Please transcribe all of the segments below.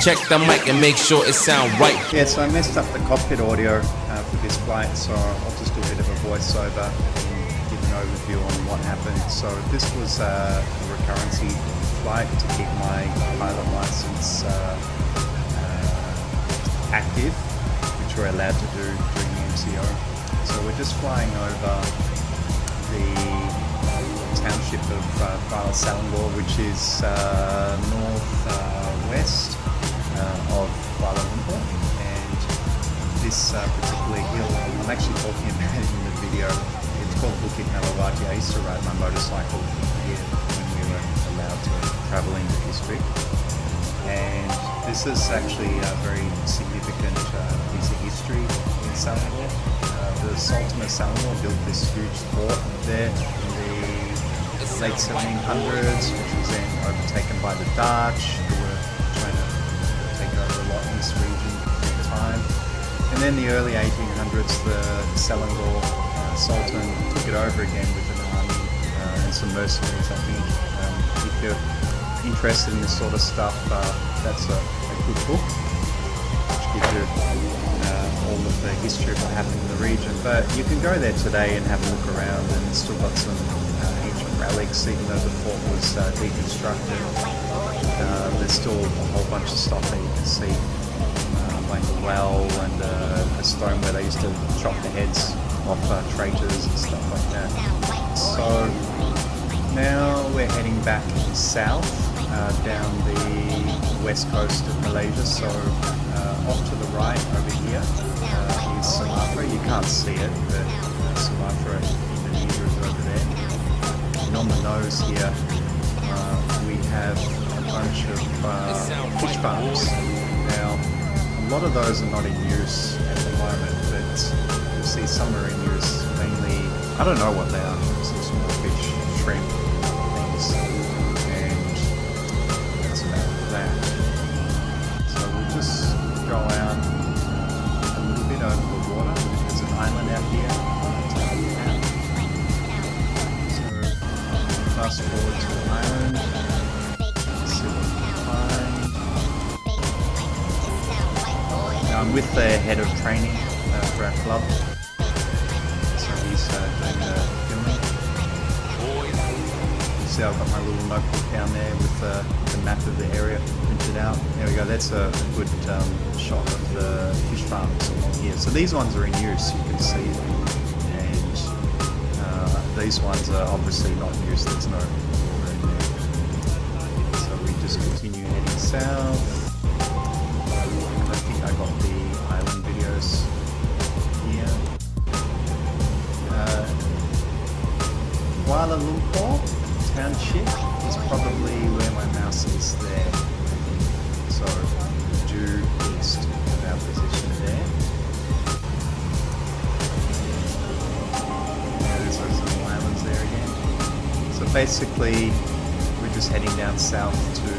Check the mic and make sure it sound right. Yeah, so I messed up the cockpit audio for this flight, so I'll just do a bit of a voiceover and give an overview on what happened. So this was a recurrency flight to keep my pilot license active, which we're allowed to do during the MCO. So we're just flying over the township of Kuala Selangor, which is northwest of Kuala Lumpur, and this particular hill, I'm actually talking about it in the video, it's called Bukit Melawati. I used to ride my motorcycle here when we were allowed to travel in the district, and this is actually a very significant piece of history in Selangor. The Sultan of Selangor built this huge fort there in the late 1700s, which was then overtaken by the Dutch, who were trying to take over a lot in this region at the time. And then the early 1800s, the Selangor Sultan took it over again with an army and some mercenaries, I think. If you're interested in this sort of stuff, that's a good book, which gives you all of the history of what happened in the region. But you can go there today and have a look around, and it's still got some ancient relics, even though the fort was deconstructed. There's still a whole bunch of stuff that you can see, like a well and a stone where they used to chop the heads off traitors and stuff like that. So now we're heading back south down the west coast of Malaysia. So off to the right over here is Sumatra. You can't see it, but Sumatra, Indonesia is over there. And on the nose here we have a bunch of fish farms. Now a lot of those are not in use at the moment, but you'll see some are in use, mainly, I don't know what they are, some small fish, shrimp, things, and that's about that. So we'll just go out a little bit over the water. There's an island out here. So fast forward to the island. Let's see what we can find. Now I'm with the head of training for our club. So he's doing the filming. You see I've got my little notebook down there with the map of the area printed out. There we go, that's a good shot of the fish farms along here. So these ones are in use, you can see them, and these ones are obviously not in use, there's no water in there. So we just continue heading south. I think I got the island videos here. Kuala Lumpur Township is probably where my mouse is there. So due east of our position there. Yeah, there's some islands there again. So basically we're just heading down south to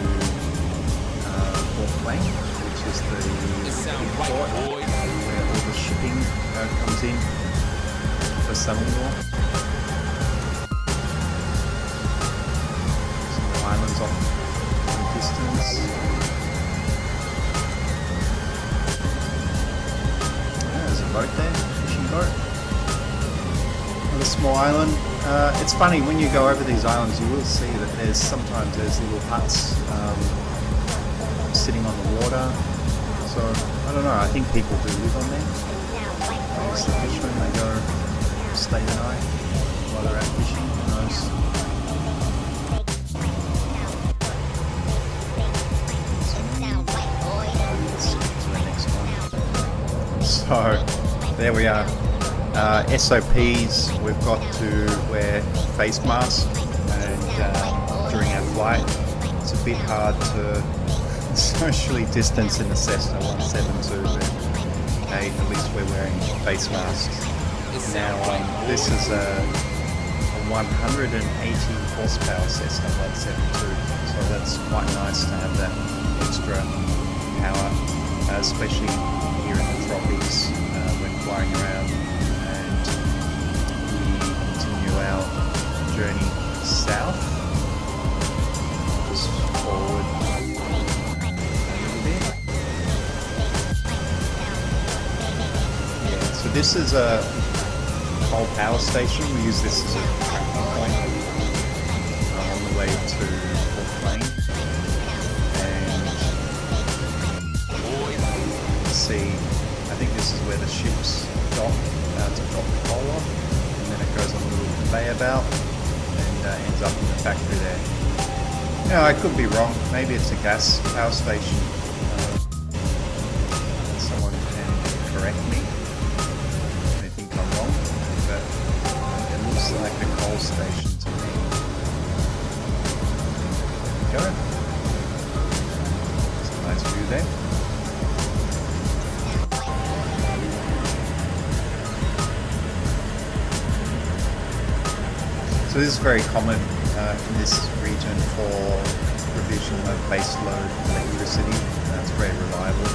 Port Klang, which is the big port where all the shipping comes in for Selangor. Some islands off in the distance. Yeah, there's a boat there, fishing boat. Another small island. It's funny, when you go over these islands you will see that sometimes there's little huts sitting on the water. So, I don't know, I think people do live on there. There's the fishermen, they go stay the night while they're out fishing, who knows. Let's skip to the next one. So, there we are. SOPs, we've got to wear face masks, and during our flight, it's a bit hard to socially distance in the Cessna 172, but hey, at least we're wearing face masks. Now this is a 180 horsepower Cessna 172, so that's quite nice to have that extra power, especially here in the tropics when flying around, and we continue our journey south, just forward a little bit. this is a coal power station. We use this as a tracking point on the way to Port Plain. And see, I think this is where the ships dock to drop the coal off, and then it goes on a little conveyor belt and ends up in the factory there. No, I could be wrong. Maybe it's a gas power station. Someone can correct me if they think I'm wrong, but it looks like a coal station to me. There we go. It's a nice view there. So this is very common in this region for provision of baseload electricity. It's very reliable,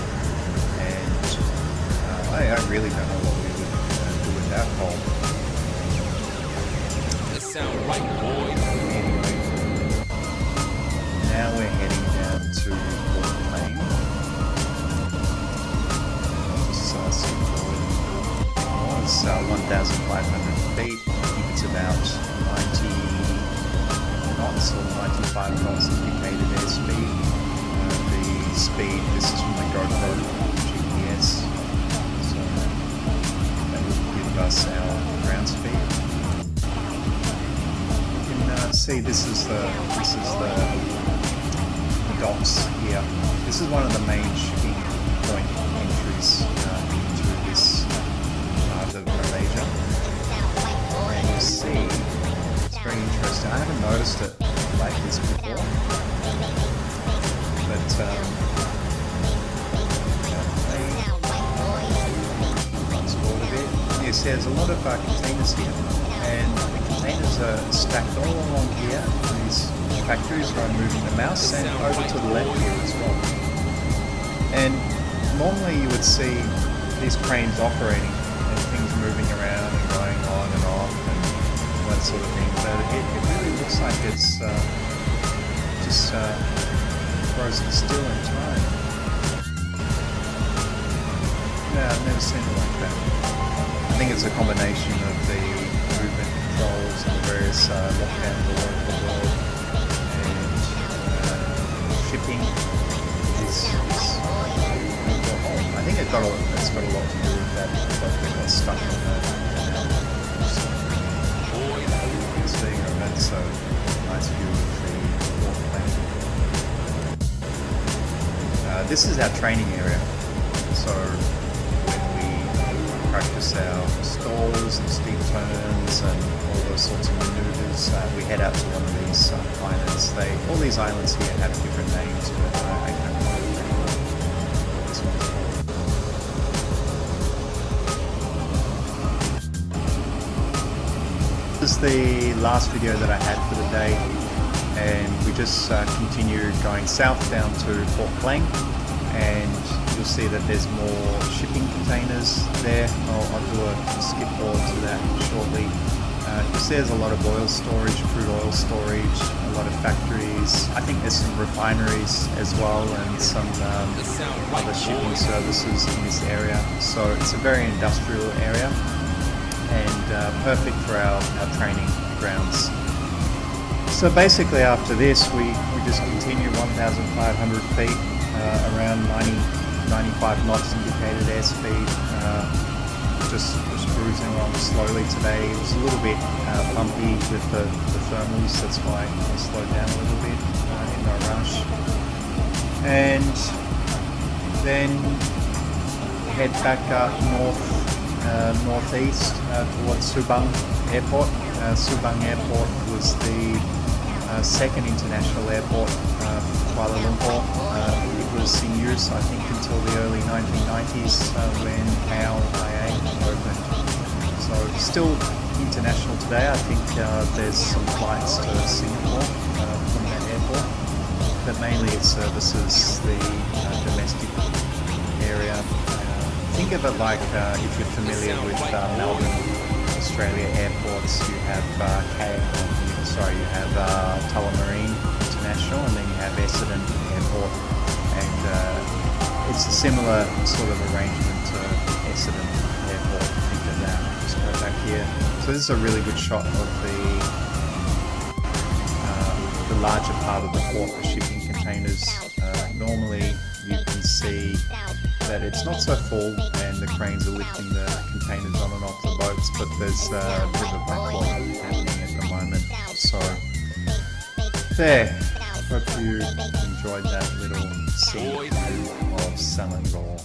and I really don't know what we would do without coal. It sound right, boy. Anyway, now we're heading down to Port Plain. It's 1,500 feet. I think it's about 90 knots or 95 knots indicated airspeed. The speed, this is from the GoPro GPS, so that will give us our ground speed. You can see this is the docks here. This is one of the main shipping point entries into this part of Malaysia. And you see, it's very interesting. I haven't noticed it like this before, but runs forward a bit. You see, there's a lot of containers here, and the containers are stacked all along here. These factories where I'm moving the mouse, and over to the left here as well. And normally you would see these cranes operating and things moving around and going on and off and that sort of thing, but it really looks like it's just frozen still in time. Yeah, I've never seen it like that. I think it's a combination of the movement controls and the various lockdowns all over the world, and shipping is I think it's got a lot to do with that, but they got stuck on that. That's a nice view of the Port Plain. This is our training area, so when we practice our stalls and steep turns and all those sorts of maneuvers, we head out to one of these islands. All these islands here have different names, but I can't remember what this one's called. This is the last video that I had for the day, and we just continue going south down to Port Plain, and you'll see that there's more shipping containers there. I'll do a skip forward to that shortly. You'll see there's a lot of oil storage, crude oil storage, a lot of factories. I think there's some refineries as well, and some other shipping services in this area. So it's a very industrial area, and perfect for our training grounds. So basically after this we just continue 1,500 feet around 95 knots indicated airspeed, just cruising along slowly today. It was a little bit bumpy with the thermals, that's why I slowed down a little bit in no rush. And then head back up northeast towards Subang Airport. Subang Airport was the second international airport for Kuala Lumpur. It was in use, I think, until the early 1990s when KLIA opened. So still international today. I think there's some flights to Singapore from that airport, but mainly it services the domestic area. Think of it like if you're familiar with Melbourne, Australia airports, you have you have Tullamarine International, and then you have Essendon Airport, and it's a similar sort of arrangement to Essendon Airport. just go back here. So this is a really good shot of the larger part of the port, the shipping containers. Normally you can see that it's not so full and the cranes are lifting the containers on and off the boats, but there's a bit of a backlog happening at the moment. So there, hope you enjoyed that little scene of Selangor.